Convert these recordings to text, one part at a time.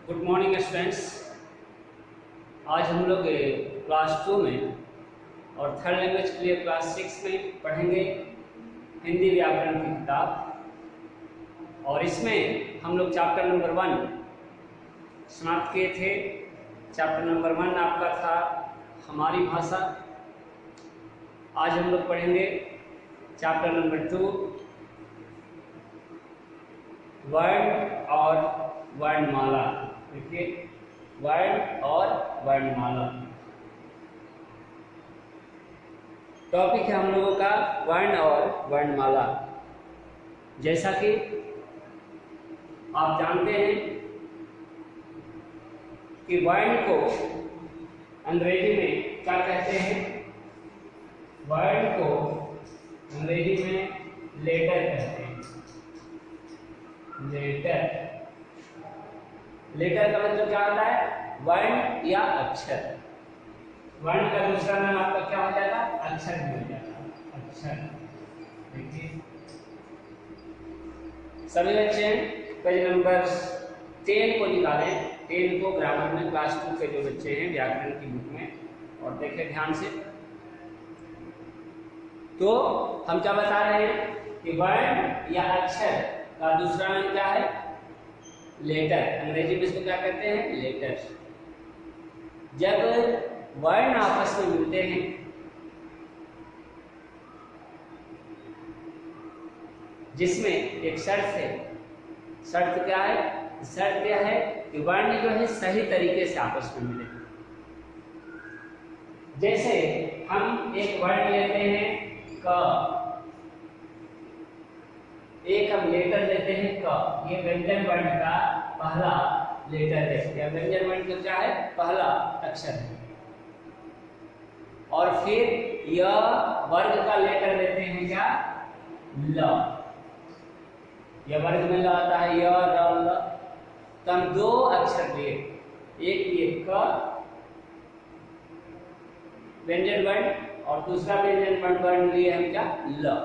Good morning students. आज हम लोग क्लास 2 में और थर्ड लैंग्वेज के लिए क्लास 6 में पढ़ेंगे हिंदी व्याकरण की किताब। और इसमें हम लोग चैप्टर नंबर 1 समाप्त किए थे। चैप्टर नंबर 1 आपका था हमारी भाषा। आज हम लोग पढ़ेंगे चैप्टर नंबर 2 वर्ण और वर्णमाला। देखिए, वर्ण और वर्णमाला टॉपिक है हम लोगों का, वर्ण और वर्णमाला। जैसा कि आप जानते हैं कि वर्ण को अंग्रेजी में क्या कहते हैं? वर्ण को अंग्रेजी में लेटर कहते हैं। लेटर का मतलब क्या होता है? वर्ण या अक्षर। वर्ण का दूसरा नाम आपका क्या हो जाता है? अक्षर भी हो जाता है। अक्षर। देखिए, सभी बच्चे पेज नंबर 10 को निकालें। 10 को ग्रामर में क्लास 2 के जो बच्चे हैं व्याकरण की बुक में, और देखें ध्यान से। तो हम क्या बता रहे हैं कि वर्ण या अक्षर का दूसरा नाम क्या है? लेटर। अंग्रेजी में इसको क्या कहते हैं? लेटर। जब वर्ण आपस में मिलते हैं जिसमें एक शर्त है। शर्त क्या है? शर्त यह है कि वर्ण जो है सही तरीके से आपस में मिले। जैसे हम एक वर्ण लेते हैं क, एक हम लेटर लेते हैं क। ये व्यंजन वर्ण का पहला लेटर है। व्यंजन वर्ण का क्या है? पहला अक्षर है। और फिर यह वर्ग का लेटर लेते हैं क्या? ल। यह वर्ग में ल आता है, य र ल। तो हम दो अक्षर लिए, एक लिए क व्यंजन वर्ण और दूसरा व्यंजन वर्ण लिए हम क्या? ल।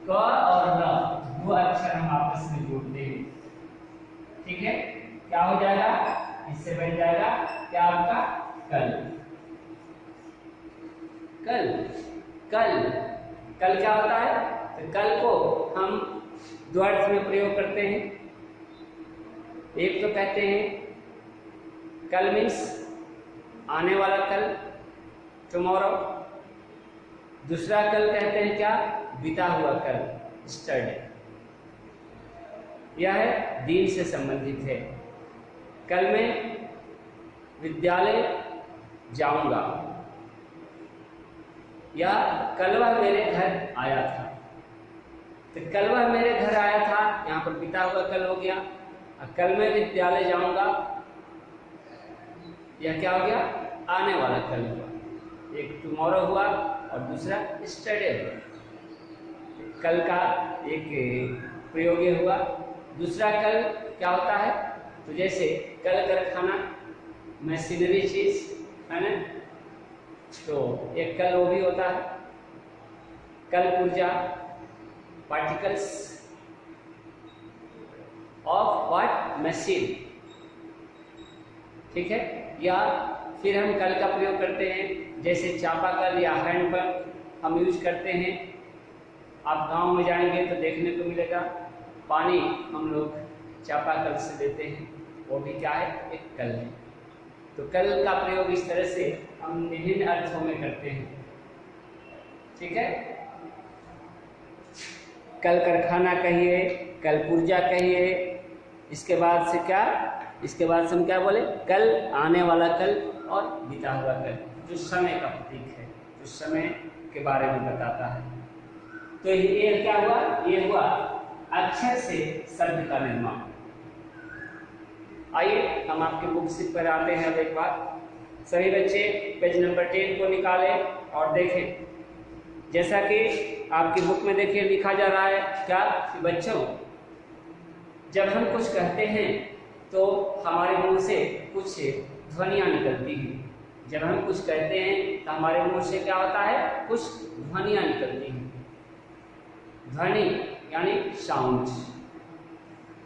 क और ल वो अक्षर हम आपस में जोड़ते हैं। ठीक है, क्या हो जाएगा? इससे बन जाएगा क्या आपका? कल। कल कल कल क्या होता है? तो कल को हम दो अर्थ में प्रयोग करते हैं। एक तो कहते हैं कल मीन्स आने वाला कल, टुमारो। दूसरा कल कहते हैं क्या? बीता हुआ कल, स्टरडे। यह है दिन से संबंधित है। कल मैं विद्यालय जाऊंगा, या कल वह मेरे घर आया था। तो कल वह मेरे घर आया था, यहाँ पर बीता हुआ कल हो गया। और कल मैं विद्यालय जाऊंगा, यह क्या हो गया? आने वाला कल हुआ। एक टुमारो हुआ और दूसरा स्टरडे हुआ। कल का एक प्रयोग ये हुआ। दूसरा कल क्या होता है? तो जैसे कल कारखाना, मशीनरी चीज है ना, तो एक कल वो भी होता है। कल ऊर्जा, पार्टिकल्स ऑफ व्हाट? मशीन। ठीक है। या फिर हम कल का प्रयोग करते हैं, जैसे चापाकल या हैंडपंप हम यूज करते हैं। आप गांव में जाएंगे तो देखने को मिलेगा, पानी हम लोग चापाकल से देते हैं। वो भी क्या है? एक कल है। तो कल का प्रयोग इस तरह से हम विभिन्न अर्थों में करते हैं। ठीक है, कल कारखाना कहिए, कल पुर्जा कहिए। इसके बाद से क्या? इसके बाद से हम क्या बोले? कल, आने वाला कल और बीता हुआ कल, जो समय का प्रतीक है, जो समय के बारे में बताता है। तो ये क्या हुआ? ये हुआ अक्षर से शब्द का निर्माण। आइए हम आपके बुक शीट पर आते हैं। अब एक बार सभी बच्चे पेज नंबर 10 को निकालें और देखें। जैसा कि आपकी बुक में देखिए लिखा जा रहा है क्या? कि बच्चों, जब हम कुछ कहते हैं तो हमारे मुंह से कुछ ध्वनियां निकलती हैं। जब हम कुछ कहते हैं तो हमारे मुंह से क्या होता है? कुछ ध्वनियां निकलती हैं। ध्वनि यानी साउंड।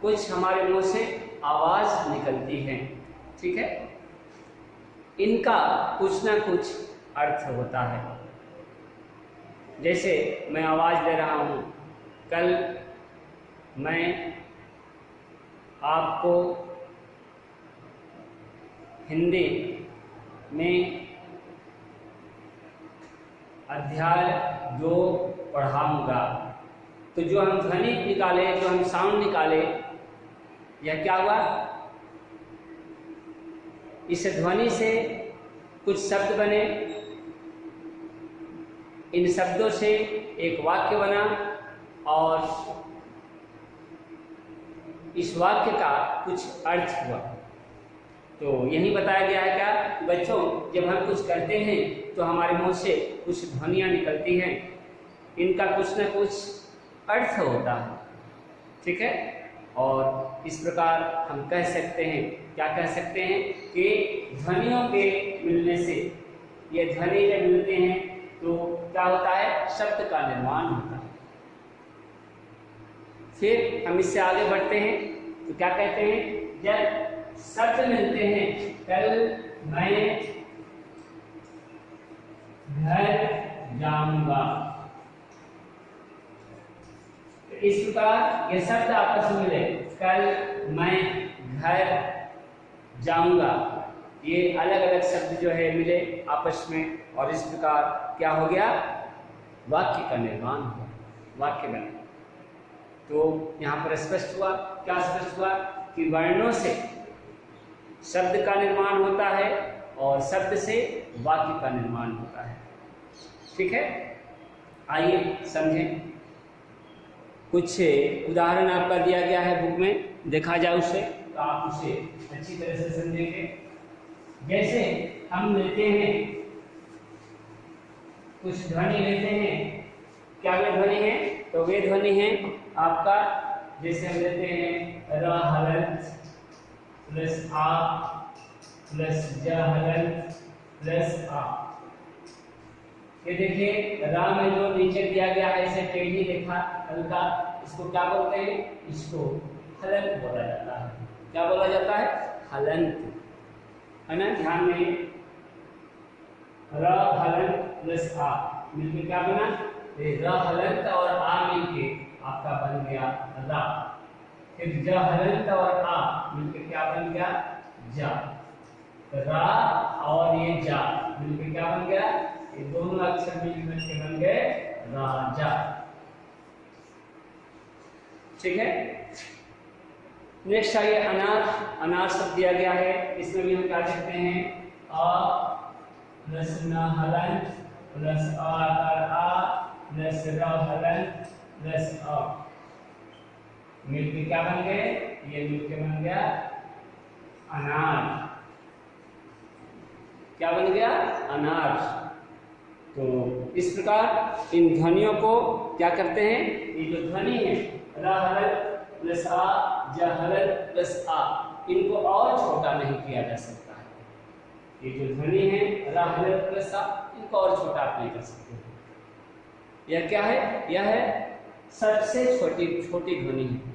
कुछ हमारे मुंह से आवाज़ निकलती है। ठीक है, इनका कुछ ना कुछ अर्थ होता है। जैसे मैं आवाज़ दे रहा हूँ, कल मैं आपको हिंदी में अध्याय 2 पढ़ाऊँगा, तो जो हम ध्वनि निकाले, जो हम साउंड निकाले, यह क्या हुआ? इस ध्वनि से कुछ शब्द बने, इन शब्दों से एक वाक्य बना और इस वाक्य का कुछ अर्थ हुआ। तो यही बताया गया है क्या बच्चों, जब हम कुछ करते हैं तो हमारे मुंह से कुछ ध्वनियाँ निकलती हैं, इनका कुछ न कुछ अर्थ होता है। ठीक है, और इस प्रकार हम कह सकते हैं, क्या कह सकते हैं कि ध्वनियों के मिलने से, ये ध्वनि जब मिलते हैं तो क्या होता है? शब्द का निर्माण होता है। फिर हम इससे आगे बढ़ते हैं तो क्या कहते हैं? जब शब्द मिलते हैं, कल मैं घर जाऊंगा, इस प्रकार ये शब्द आपस में मिले, कल मैं घर जाऊंगा, ये अलग अलग शब्द जो है मिले आपस में, और इस प्रकार क्या हो गया? वाक्य का निर्माण हुआ, वाक्य बना। तो यहाँ पर स्पष्ट हुआ, क्या स्पष्ट हुआ? कि वर्णों से शब्द का निर्माण होता है और शब्द से वाक्य का निर्माण होता है। ठीक है, आइए समझें। कुछ उदाहरण आपका दिया गया है बुक में, देखा जाए उसे तो आप उसे अच्छी तरह से समझेंगे। जैसे हम लेते हैं, कुछ ध्वनि लेते हैं, क्या वे ध्वनि है? तो वे ध्वनि है आपका, जैसे हम लेते हैं र हलंत प्लस आ प्लस ज हलंत प्लस आ। ये देखिए रा में जो नीचे दिया गया है इसे टेढ़ी रेखा हल्का, इसको क्या बोलते हैं? इसको हलंत बोला जाता है। क्या बोला जाता है? हलंत, है ना? ध्यान में र हलंत प्लस आ मिलकर क्या बना? र हलंत और आ मिलके आपका बन गया रा। फिर ज हलंत और आ मिलकर क्या बन गया? जा। रा और ये जा मिलकर क्या बन गया? ये दोनों अक्षर मिलकर के बन गए राजा। ठीक है, नेक्स्ट आइए अनार। अनार शब्द दिया गया है, इसमें भी हम क्या देखते हैं? अ प्लस न हलंत प्लस आ प्लस र हलंत प्लस अ मिलकर क्या बन गए? ये मिलकर बन गया अनार। क्या बन गया? अनार। तो इस प्रकार इन ध्वनियों को क्या करते हैं? ये जो ध्वनि है र हलंत प्लस आ ज हलंत प्लस आ, इनको और छोटा नहीं किया जा सकता है। ये जो ध्वनि है र हलंत प्लस आ, इनको और छोटा आप नहीं कर सकते। यह क्या है? यह है सबसे छोटी ध्वनि है।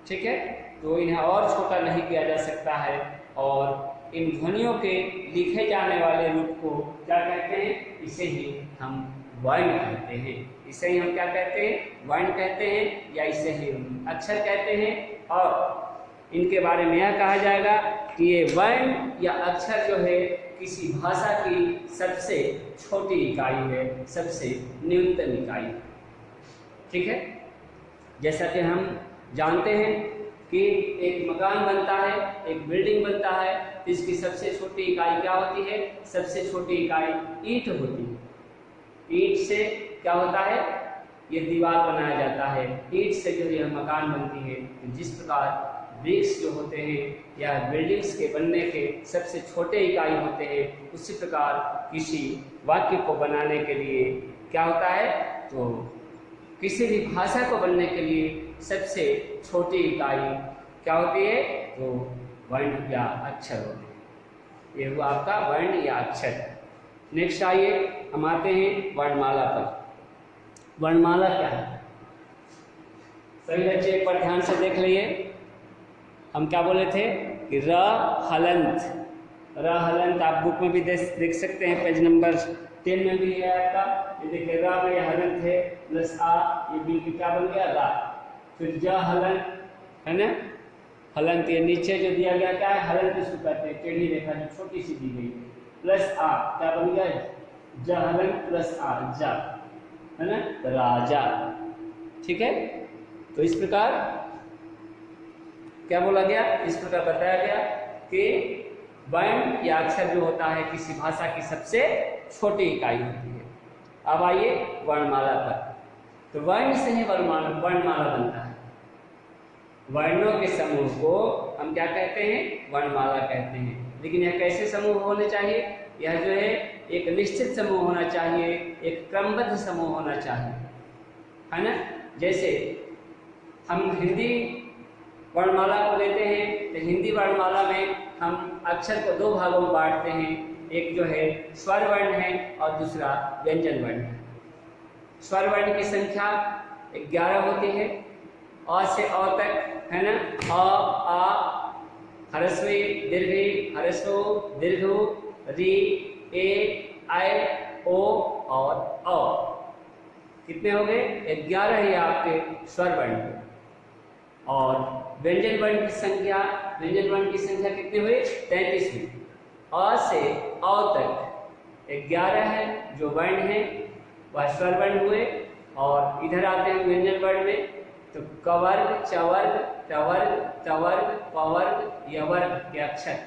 ठीक है, तो इन्हें और छोटा नहीं किया जा सकता है। और इन ध्वनियों के लिखे जाने वाले रूप को क्या कहते हैं? इसे ही हम वर्ण कहते हैं। इसे ही हम क्या कहते हैं? वर्ण कहते हैं, या इसे ही हम अक्षर कहते हैं। और इनके बारे में यह कहा जाएगा कि ये वर्ण या अक्षर जो है किसी भाषा की सबसे छोटी इकाई है, सबसे न्यूनतम इकाई है। ठीक है, जैसा कि हम जानते हैं कि एक मकान बनता है, एक बिल्डिंग बनता है, तो इसकी सबसे छोटी इकाई क्या होती है? सबसे छोटी इकाई ईंट होती है। ईंट से क्या होता है? ये दीवार बनाया जाता है, ईंट से जो यह मकान बनती है। तो जिस प्रकार ब्रिक्स जो होते हैं या बिल्डिंग्स के बनने के सबसे छोटे इकाई होते हैं, उसी प्रकार किसी वाक्य को बनाने के लिए क्या होता है? तो किसी भी भाषा को बनने के लिए सबसे छोटी इकाई क्या होती है? तो वर्ण या अक्षर होते हैं। ये हुआ आपका वर्ण या अक्षर। नेक्स्ट आइए हम आते हैं वर्णमाला पर। वर्णमाला क्या है? सभी बच्चे एक बार ध्यान से देख लीजिए। हम क्या बोले थे कि र हलंत, र हलंत आप बुक में भी देख सकते हैं, पेज नंबर 10 में भी है आपका। ये देखिए र में यह हलंत है प्लस आ, ये बिल्कुल क्या बन गया रा। फिर ज हलंत है ना, हलंत ये नीचे जो दिया गया क्या है हलंत इसको कहते हैं, टेढ़ी रेखा जो छोटी सी दी गई प्लस आ क्या बन गया ज हलंत प्लस आ जा, है ना, राजा। ठीक है, तो इस प्रकार क्या बोला गया, इस प्रकार बताया गया कि वर्ण या अक्षर जो होता है किसी भाषा की सबसे छोटी इकाई होती है। अब आइए वर्णमाला पर। तो वर्ण से ही वर्णमाला बनता है। वर्णों के समूह को हम क्या कहते हैं, वर्णमाला कहते हैं। लेकिन यह कैसे समूह होने चाहिए, यह जो है एक निश्चित समूह होना चाहिए, एक क्रमबद्ध समूह होना चाहिए, है ना। जैसे हम हिंदी वर्णमाला को लेते हैं तो हिंदी वर्णमाला में हम अक्षर को दो भागों में बांटते हैं, एक जो है स्वर वर्ण है और दूसरा व्यंजन वर्ण है। स्वर वर्ण की संख्या 11 होती है, अ से अ तक, है ना, अ आ ह्रस्वी दीर्घी ह्रस्व दीर्घ री ए ऐ ओ और अ। कितने हो गए 11 है आपके स्वर वर्ण। और व्यंजन वर्ण की संख्या, व्यंजन वर्ण की संख्या कितने हुए 33 हुई। अ से अ तक 11 है जो वर्ण है वह स्वर वर्ण हुए। और इधर आते हैं व्यंजन वर्ण में, तो कवर्ग चवर्ग टवर्ग तवर्ग पवर्ग यवर्ग के अक्षर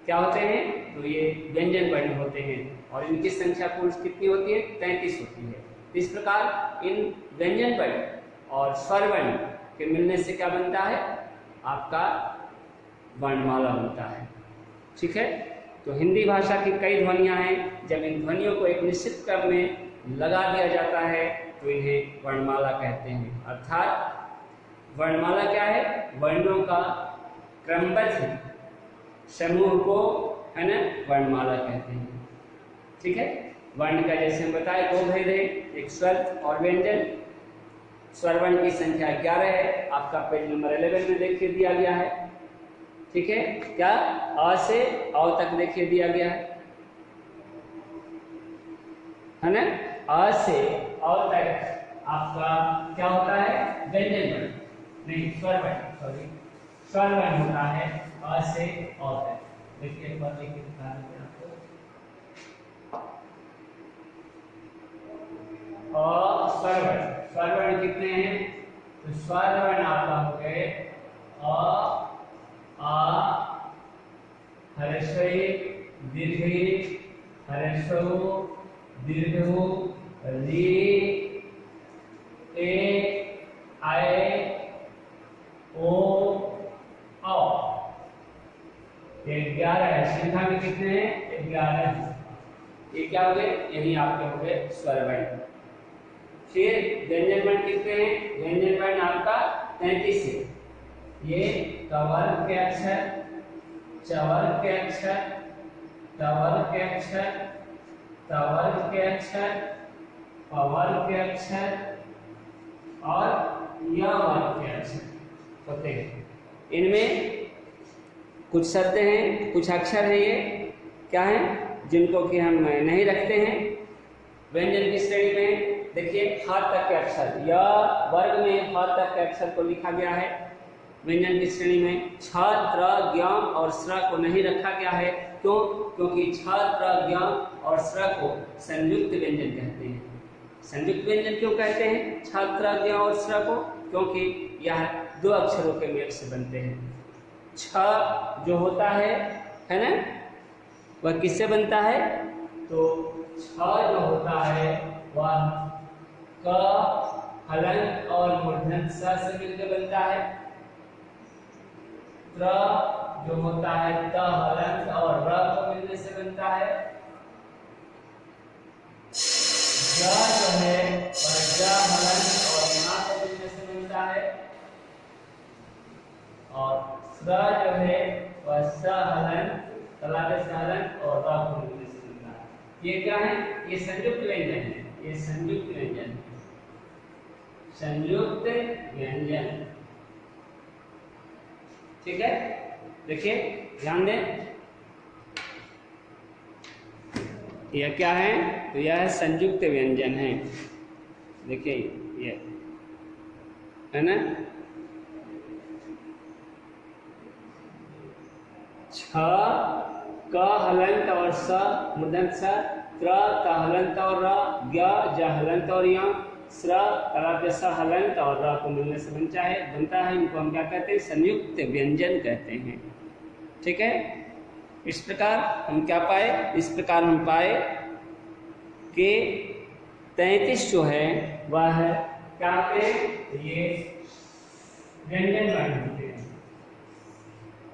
क्या होते हैं, तो ये व्यंजन वर्ण होते हैं और इनकी संख्या कुल कितनी होती है 33 होती है। इस प्रकार इन व्यंजन वर्ण और स्वर वर्ण के मिलने से क्या बनता है, आपका वर्णमाला बनता है। ठीक है, तो हिंदी भाषा की कई ध्वनियां हैं, जब इन ध्वनियों को एक निश्चित क्रम में लगा दिया जाता है तो इन्हें वर्णमाला कहते हैं। अर्थात वर्णमाला क्या है, वर्णों का क्रमबद्ध समूह को, है ना, वर्णमाला कहते हैं। ठीक है, वर्ण का जैसे हम बताए 2 भेद है, एक स्वर और व्यंजन। स्वर वर्ण की संख्या 11 है, आपका पेज नंबर 11 में देखिए दिया गया है। ठीक है, क्या अ से अ तक देखिए दिया गया है ना। अ से अ तक आपका क्या होता है व्यंजन वर्ण, नहीं स्वर वर्ण, सॉरी स्वर वर्ण होता है अ से अ तक। देखिए एक बार देखिए दिखा देते हैं आपको। स्वर वर्ण, स्वर वर्ण कितने हैं, तो स्वर वर्ण आपका हो गए अ आ ह्रस्वी दीर्घी ह्रस्व दीर्घ री ए ऐ ओ औ। ये 11 है, संख्या में कितने हैं 11 है। ये क्या हो गए, यही आपके हो गए स्वर वर्ण। फिर व्यंजन वर्ण कितने हैं, व्यंजन वर्ण आपका 33 है। ये कवर्ग के अक्षर, चवर्ग के अक्षर, टवर्ग के अक्षर, तवर्ग के अक्षर, पवर्ग के अक्षर और यवर्ग के अक्षर होते हैं। इनमें कुछ शब्द हैं, कुछ अक्षर हैं, ये क्या है जिनको कि हम नहीं रखते हैं। व्यंजन की श्रेणी में देखिए ह तक के अक्षर, या वर्ग में ह तक के अक्षर को लिखा गया है। व्यंजन की श्रेणी में छ त्र ज्ञ और स्र को नहीं रखा गया है। क्यों, क्योंकि छ त्र ज्ञ और स्र को संयुक्त व्यंजन कहते हैं। संयुक्त व्यंजन क्यों कहते हैं छ त्र ज्ञ और स्र को, क्योंकि यह 2 अक्षरों के मेल से बनते हैं। छ जो होता है ना, वह किससे बनता है, तो छ जो होता है वह क हलंत और मूर्धन्य स से मिलकर बनता है। त्र जो होता है त हलंत और र को मिलने से बनता है। ज जो है वह ज हलंत और ना को मिलने से बनता है। और स्र जो है वह स हलंत तलावे से हलंत और र को मिलने से बनता है। ये क्या है, ये संयुक्त व्यंजन है, ये संयुक्त व्यंजन, संयुक्त व्यंजन। ठीक है, देखिए ध्यान दें, यह क्या है, तो यह संयुक्त व्यंजन है। देखिए ये है ना, छ क हलंत और स मूर्धन्य स, त्र क हलंत और र, ज्ञ ज हलंत और य, स्र कलाभ्य स हलंत और र को मिलने से बनता है। इनको हम क्या कहते हैं, संयुक्त व्यंजन कहते हैं। ठीक है, इस प्रकार हम क्या पाए, इस प्रकार हम पाए कि 33 जो है वह है क्या होते हैं, ये व्यंजन वर्ण होते हैं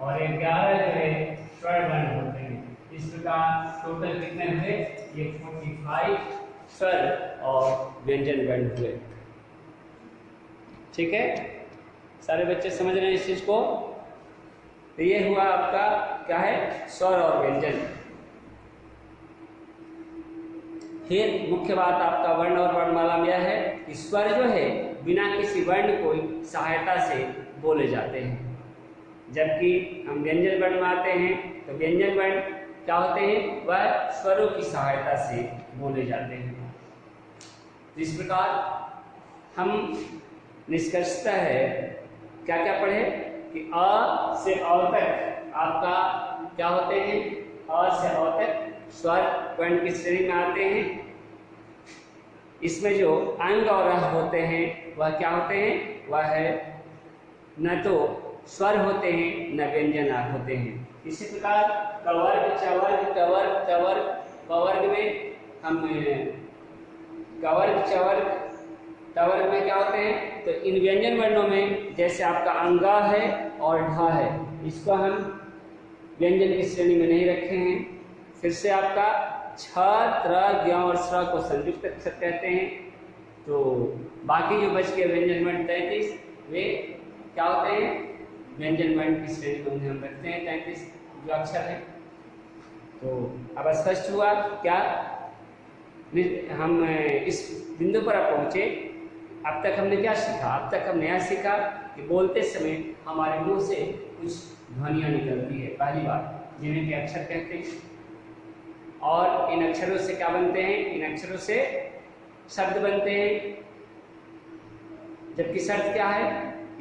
और 11 जो है स्वर वर्ण होते हैं। इस प्रकार टोटल कितने हुए, ये 45 स्वर और व्यंजन वर्ण हुए। ठीक है, सारे बच्चे समझ रहे हैं इस चीज को। तो ये हुआ आपका क्या है, स्वर और व्यंजन। फिर मुख्य बात आपका वर्ण और वर्णमाला में यह है कि स्वर जो है बिना किसी वर्ण को सहायता से बोले जाते हैं, जबकि हम व्यंजन वर्ण में आते हैं तो व्यंजन वर्ण क्या होते हैं, वह स्वरों की सहायता से बोले जाते हैं। इस प्रकार हम निष्कर्षतः है क्या क्या पढ़े कि अ से अ तक आपका क्या होते हैं, अ से अ तक स्वर वर्ण की श्रेणी में आते हैं। इसमें जो अंग और रह होते हैं वह क्या होते हैं, वह है न तो स्वर होते हैं न व्यंजन होते हैं। इसी प्रकार कवर्ग चवर्ग टवर्ग तवर्ग पवर्ग में हम कवर्ग चवर्ग टवर्ग में क्या होते हैं, तो इन व्यंजन वर्णों में जैसे आपका अंगा है और ढ है, इसको हम व्यंजन की श्रेणी में नहीं रखे हैं। फिर से आपका छ त्र ज्ञ और स्र को संयुक्त अक्षर कहते हैं। तो बाकी जो बच के व्यंजन वर्ण 33 वे क्या होते हैं, व्यंजन वर्ण की श्रेणी में उन्हें हम रखते हैं 33 जो अक्षर है। तो अब स्पष्ट हुआ क्या, हम इस बिंदु पर अब पहुंचे। अब तक हमने क्या सीखा, अब तक हमने यह सीखा कि बोलते समय हमारे मुंह से कुछ ध्वनियाँ निकलती है, पहली बात, जिन्हें कि अक्षर कहते हैं। और इन अक्षरों से क्या बनते हैं, इन अक्षरों से शब्द बनते हैं। जबकि शर्त क्या है,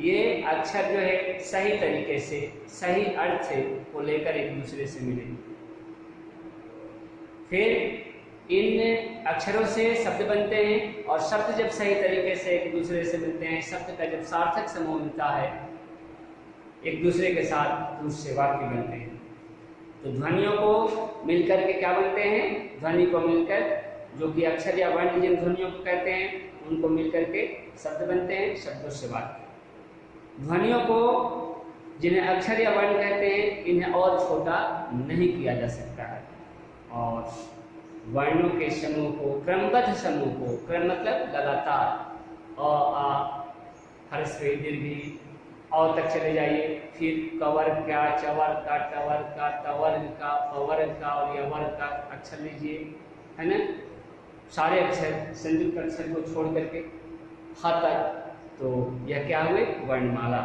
ये अक्षर जो है सही तरीके से सही अर्थ को लेकर एक दूसरे से मिले। फिर इन अक्षरों से शब्द बनते हैं और शब्द जब सही तरीके से एक दूसरे से मिलते हैं, शब्द का जब सार्थक समूह मिलता है एक दूसरे के साथ, तो उससे वाक्य बनते हैं। तो ध्वनियों को मिलकर के क्या बनते हैं, ध्वनि को मिलकर, जो कि अक्षर या वर्ण जिन ध्वनियों को कहते हैं उनको मिलकर के शब्द बनते हैं, शब्दों से वाक्य। ध्वनियों को जिन्हें अक्षर या वर्ण कहते हैं इन्हें और छोटा नहीं किया जा सकता है। और वर्णों के समूह को, क्रमबद्ध समूह को, क्रम मतलब लगातार, अ आ ह्रस्व दीर्घ अ तक चले जाइए, फिर कवर्ग का, चवर्ग का, टवर्ग का, तवर्ग का, पवर्ग का और यवर्ग का अक्षर लीजिए, है ना, सारे अक्षर संयुक्त अक्षर को छोड़ करके ह तक। तो यह क्या हुए, वर्णमाला।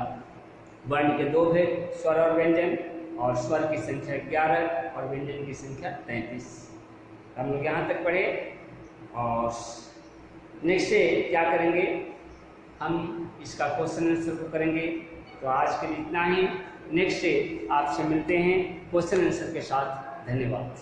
वर्ण के दो भेद, स्वर और व्यंजन, और स्वर की संख्या 11 और व्यंजन की संख्या 33। हम लोग यहाँ तक पढ़े। और नेक्स्ट डे क्या करेंगे, हम इसका क्वेश्चन आंसर को करेंगे। तो आज के लिए इतना ही। नेक्स्ट डे आपसे मिलते हैं क्वेश्चन आंसर के साथ। धन्यवाद।